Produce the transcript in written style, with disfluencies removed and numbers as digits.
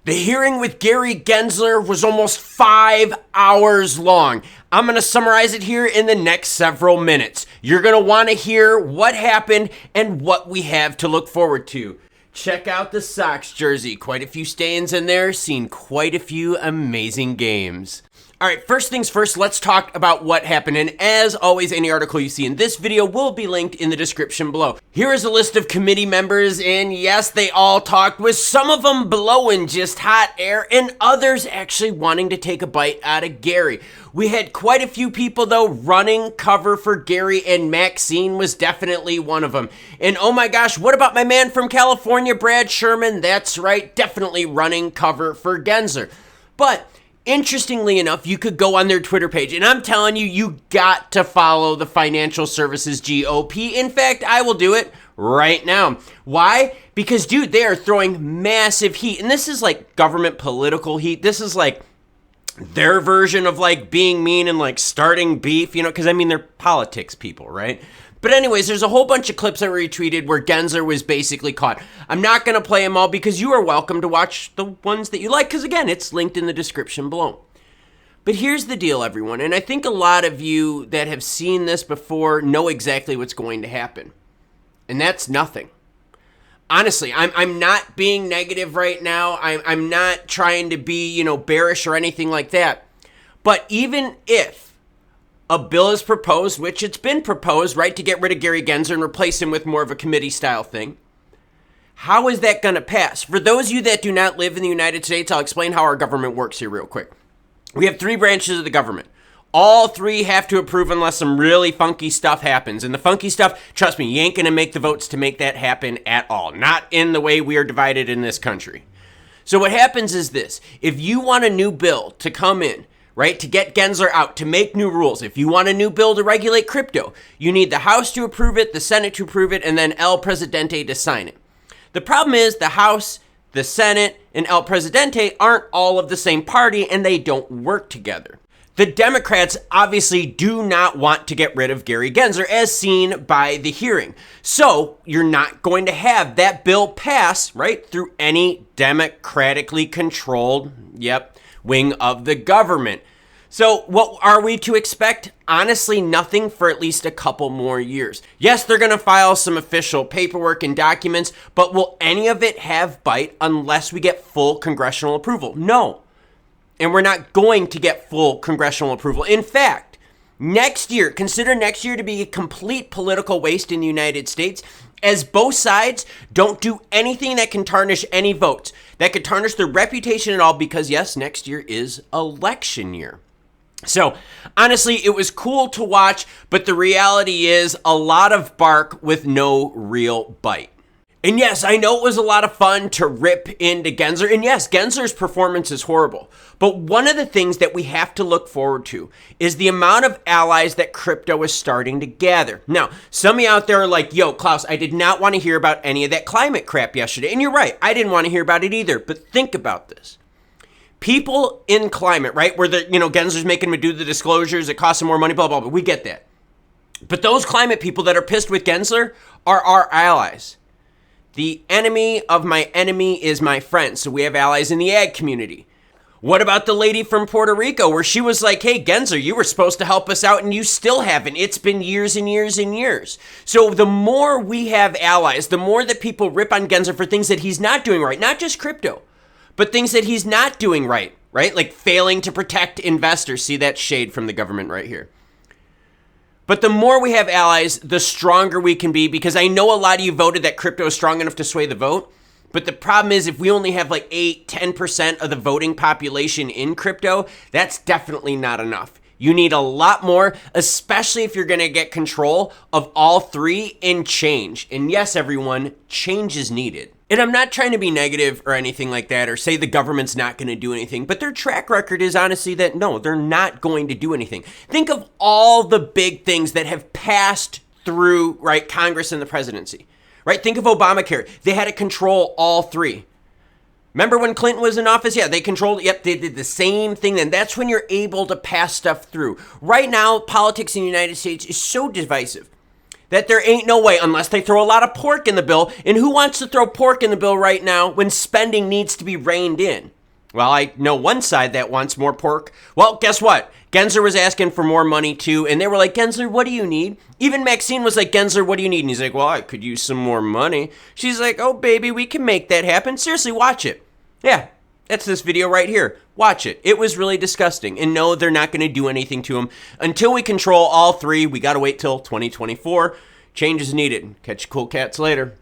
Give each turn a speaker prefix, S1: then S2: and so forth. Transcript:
S1: The hearing with Gary Gensler was almost 5 hours long. I'm going to summarize it here in the next several minutes. You're going to want to hear what happened and what we have to look forward to. Check out the Sox jersey. Quite a few stains in there. Seen quite a few amazing games. All right, first things first, let's talk about what happened. And as always, any article you see in this video will be linked in the description below. Here is a list of committee members, and yes, they all talked, with some of them blowing just hot air and others actually wanting to take a bite out of Gary. We had quite a few people, though, running cover for Gary, and Maxine was definitely one of them. And oh my gosh, what about my man from California, Brad Sherman? That's right, definitely running cover for Gensler. But interestingly enough, you could go on their Twitter page, and I'm telling you, you got to follow the Financial Services GOP. In fact, I will do it right now. Why? Because, dude, they are throwing massive heat, and this is like government political heat. This is like their version of like being mean and like starting beef, you know, because I mean, they're politics people, right? But anyways, there's a whole bunch of clips that were retweeted where Gensler was basically caught. I'm not going to play them all because you are welcome to watch the ones that you like, because again, it's linked in the description below. But here's the deal, everyone, and I think a lot of you that have seen this before know exactly what's going to happen. And that's nothing. Honestly, I'm not being negative right now. I'm not trying to be, you know, bearish or anything like that. But even if a bill is proposed, which it's been proposed, right, to get rid of Gary Gensler and replace him with more of a committee-style thing, how is that going to pass? For those of you that do not live in the United States, I'll explain how our government works here real quick. We have 3 branches of the government. All 3 have to approve unless some really funky stuff happens. And the funky stuff, trust me, you ain't going to make the votes to make that happen at all. Not in the way we are divided in this country. So what happens is this. If you want a new bill to come in, right, to get Gensler out, to make new rules. If you want a new bill to regulate crypto, you need the House to approve it, the Senate to approve it, and then El Presidente to sign it. The problem is the House, the Senate, and El Presidente aren't all of the same party, and they don't work together. The Democrats obviously do not want to get rid of Gary Gensler, as seen by the hearing. So you're not going to have that bill pass, right, through any democratically controlled, wing of the government. So what are we to expect? Honestly, nothing for at least a couple more years. Yes, they're going to file some official paperwork and documents, but will any of it have bite unless we get full congressional approval? No. And we're not going to get full congressional approval. In fact, next year, consider next year to be a complete political waste in the United States, as both sides don't do anything that can tarnish any votes, that could tarnish their reputation at all, because yes, next year is election year. So honestly, it was cool to watch, but the reality is a lot of bark with no real bite. And yes, I know it was a lot of fun to rip into Gensler. And yes, Gensler's performance is horrible. But one of the things that we have to look forward to is the amount of allies that crypto is starting to gather. Now, some of you out there are like, yo, Klaus, I did not want to hear about any of that climate crap yesterday. And you're right, I didn't want to hear about it either. But think about this. People in climate, right, where the, Gensler's making them do the disclosures, it costs them more money, blah, blah, blah. We get that. But those climate people that are pissed with Gensler are our allies. The enemy of my enemy is my friend. So we have allies in the ag community. What about the lady from Puerto Rico where she was like, hey, Gensler, you were supposed to help us out and you still haven't. It's been years and years and years. So the more we have allies, the more that people rip on Gensler for things that he's not doing right, not just crypto, but things that he's not doing right? Like failing to protect investors. See that shade from the government right here. But the more we have allies, the stronger we can be, because I know a lot of you voted that crypto is strong enough to sway the vote. But the problem is if we only have like 8-10% of the voting population in crypto, that's definitely not enough. You need a lot more, especially if you're going to get control of all 3 and change. And yes, everyone, change is needed. And I'm not trying to be negative or anything like that or say the government's not going to do anything, but their track record is honestly that no, they're not going to do anything. Think of all the big things that have passed through, right, Congress and the presidency, right? Think of Obamacare. They had to control all 3. Remember when Clinton was in office? Yeah, they controlled, they did the same thing. And that's when you're able to pass stuff through. Right now, politics in the United States is so divisive that there ain't no way unless they throw a lot of pork in the bill. And who wants to throw pork in the bill right now when spending needs to be reined in? Well, I know one side that wants more pork. Well, guess what? Gensler was asking for more money too, and they were like, Gensler, what do you need? Even Maxine was like, Gensler, what do you need? And he's like, well, I could use some more money. She's like, oh, baby, we can make that happen. Seriously, watch it. Yeah, that's this video right here. Watch it. It was really disgusting. And no, they're not going to do anything to him. Until we control all three, we got to wait till 2024. Change is needed. Catch you cool cats later.